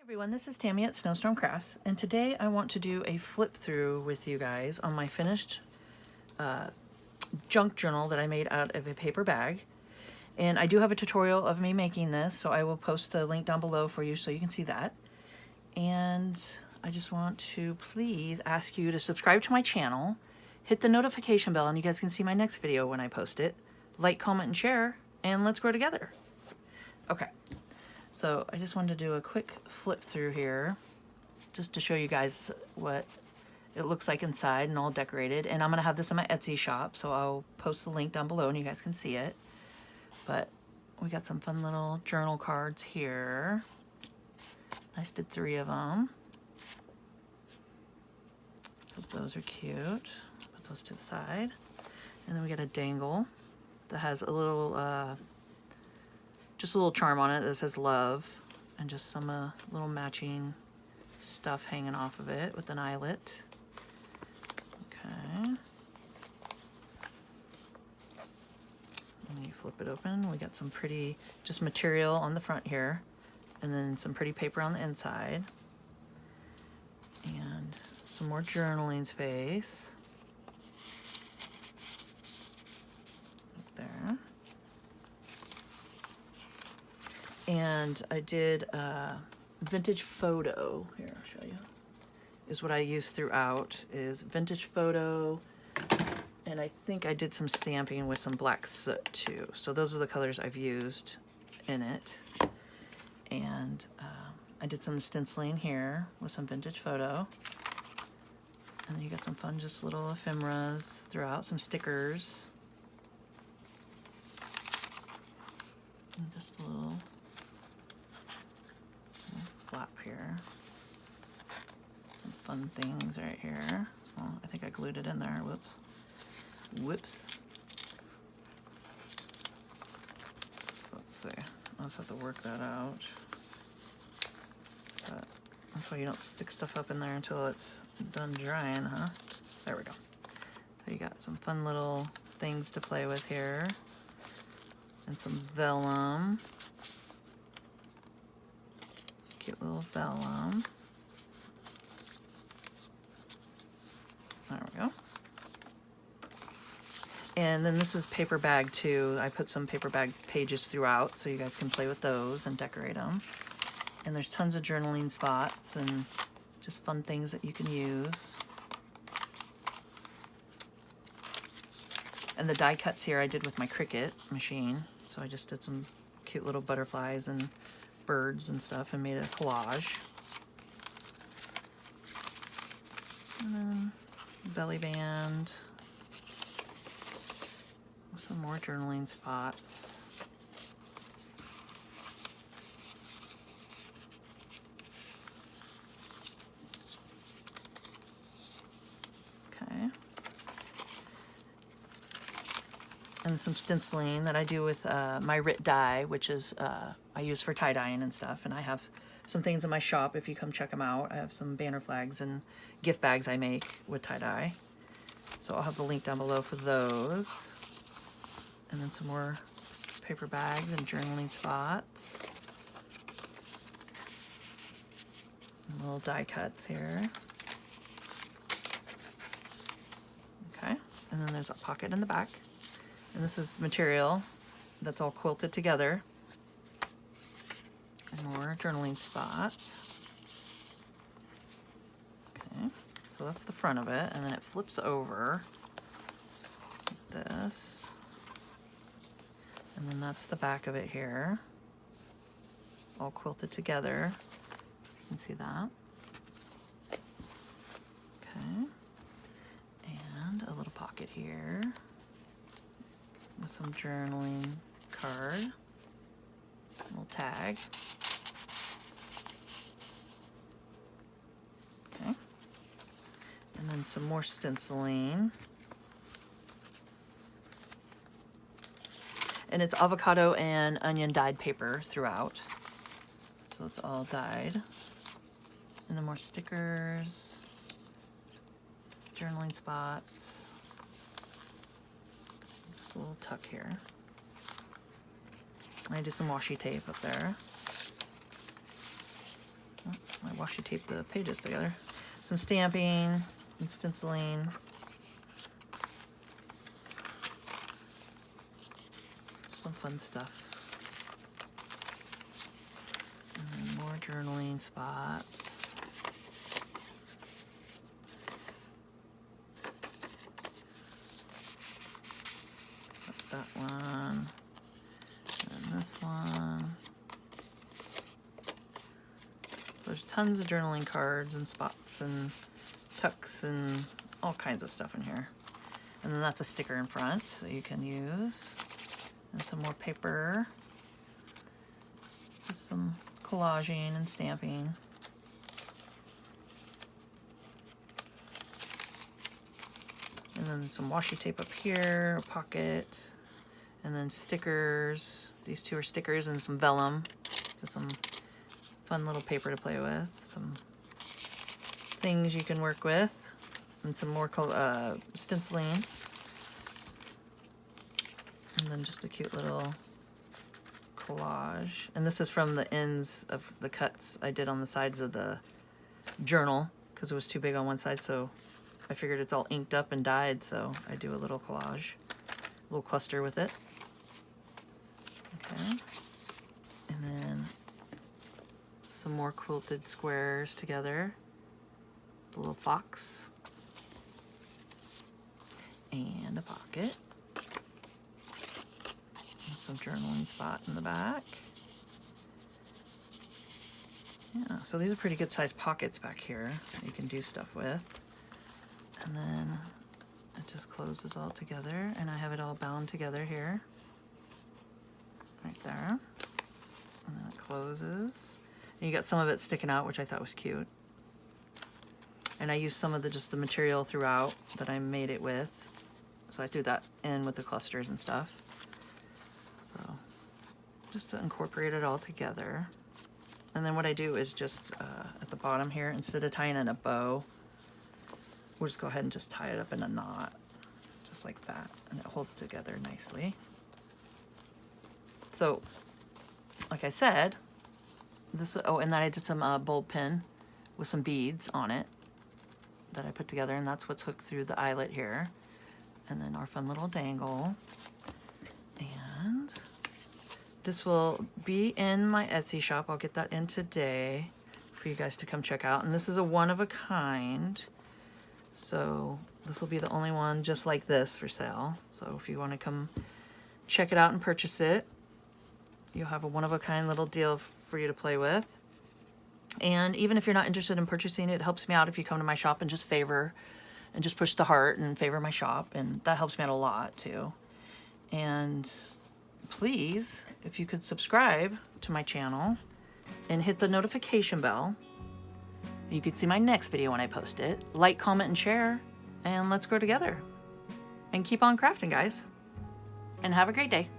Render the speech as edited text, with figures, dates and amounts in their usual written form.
Everyone, this is Tammy at Snowstorm Crafts, and today I want to do a flip through with you guys on my finished junk journal that I made out of a paper bag. And I do have a tutorial of me making this, so I will post the link down below for you so you can see that. And I just want to please ask you to subscribe to my channel, hit the notification bell, and you guys can see my next video when I post it. Like, comment, and share, and let's grow together. Okay. So I just wanted to do a quick flip through here just to show you guys what it looks like inside and all decorated. And I'm going to have this in my Etsy shop, so I'll post the link down below and you guys can see it. But we got some fun little journal cards here. I just did 3 of them. So those are cute. Put those to the side. And then we got a dangle that has a little just a little charm on it that says love, and just some little matching stuff hanging off of it with an eyelet. Okay. And you flip it open. We got some pretty just material on the front here, and then some pretty paper on the inside, and some more journaling space. Up there. And I did vintage photo. Here, I'll show you. Is what I use throughout, is vintage photo. And I think I did some stamping with some black soot too. So those are the colors I've used in it. And I did some stenciling here with some vintage photo. And then you got some fun just little ephemeras throughout, some stickers. And just a little flap here. Some fun things right here. Well, I think I glued it in there. Whoops. Whoops. So let's see. I'll just have to work that out. But that's why you don't stick stuff up in there until it's done drying, huh? There we go. So you got some fun little things to play with here. And some vellum. Cute little vellum. There we go. And then this is paper bag too. I put some paper bag pages throughout so you guys can play with those and decorate them. And there's tons of journaling spots and just fun things that you can use. And the die cuts here I did with my Cricut machine. So I just did some cute little butterflies and birds and stuff and made a collage. And then belly band. Some more journaling spots. Okay. And some stenciling that I do with my Rit die, which is I use for tie-dyeing and stuff. And I have some things in my shop if you come check them out. I have some banner flags and gift bags I make with tie-dye. So I'll have the link down below for those. And then some more paper bags and journaling spots. And little die cuts here. Okay, and then there's a pocket in the back. And this is material that's all quilted together. And more journaling spots. Okay, so that's the front of it, and then it flips over like this. And then that's the back of it here, all quilted together. You can see that. Okay, and a little pocket here with some journaling card, a little tag. Okay, and then some more stenciling. And it's avocado and onion dyed paper throughout. So it's all dyed. And then more stickers, journaling spots. Just a little tuck here. I did some washi tape up there. I washi tape the pages together. Some stamping and stenciling. Some fun stuff. And then more journaling spots. That one, and this one. There's tons of journaling cards and spots and tucks and all kinds of stuff in here. And then that's a sticker in front that you can use. And some more paper. Just some collaging and stamping. And then some washi tape up here, a pocket. And then stickers. These two are stickers and some vellum. So some fun little paper to play with. Some things you can work with. And some more stenciling. And then just a cute little collage. And this is from the ends of the cuts I did on the sides of the journal because it was too big on one side, so I figured it's all inked up and dyed, so I do a little collage, a little cluster with it. Okay. And then some more quilted squares together. The little fox. And a pocket. And some journaling spot in the back. Yeah, so these are pretty good sized pockets back here that you can do stuff with. And then it just closes all together, and I have it all bound together here. Right there. And then it closes. And you got some of it sticking out, which I thought was cute. And I used some of the material throughout that I made it with. So I threw that in with the clusters and stuff. So just to incorporate it all together. And then what I do is just at the bottom here, instead of tying in a bow, we'll just go ahead and just tie it up in a knot, just like that. And it holds together nicely. So, like I said, this, oh, and then I did some bulb pin with some beads on it that I put together, and that's what's hooked through the eyelet here. And then our fun little dangle. And this will be in my Etsy shop. I'll get that in today for you guys to come check out. And this is a one of a kind. So this will be the only one just like this for sale. So if you want to come check it out and purchase it, you'll have a one-of-a-kind little deal for you to play with. And even if you're not interested in purchasing it, it helps me out if you come to my shop and just favor and just push the heart and favor my shop. And that helps me out a lot too. And please, if you could subscribe to my channel and hit the notification bell, you could see my next video when I post it. Like, comment, and share, and let's grow together. And keep on crafting, guys. And have a great day.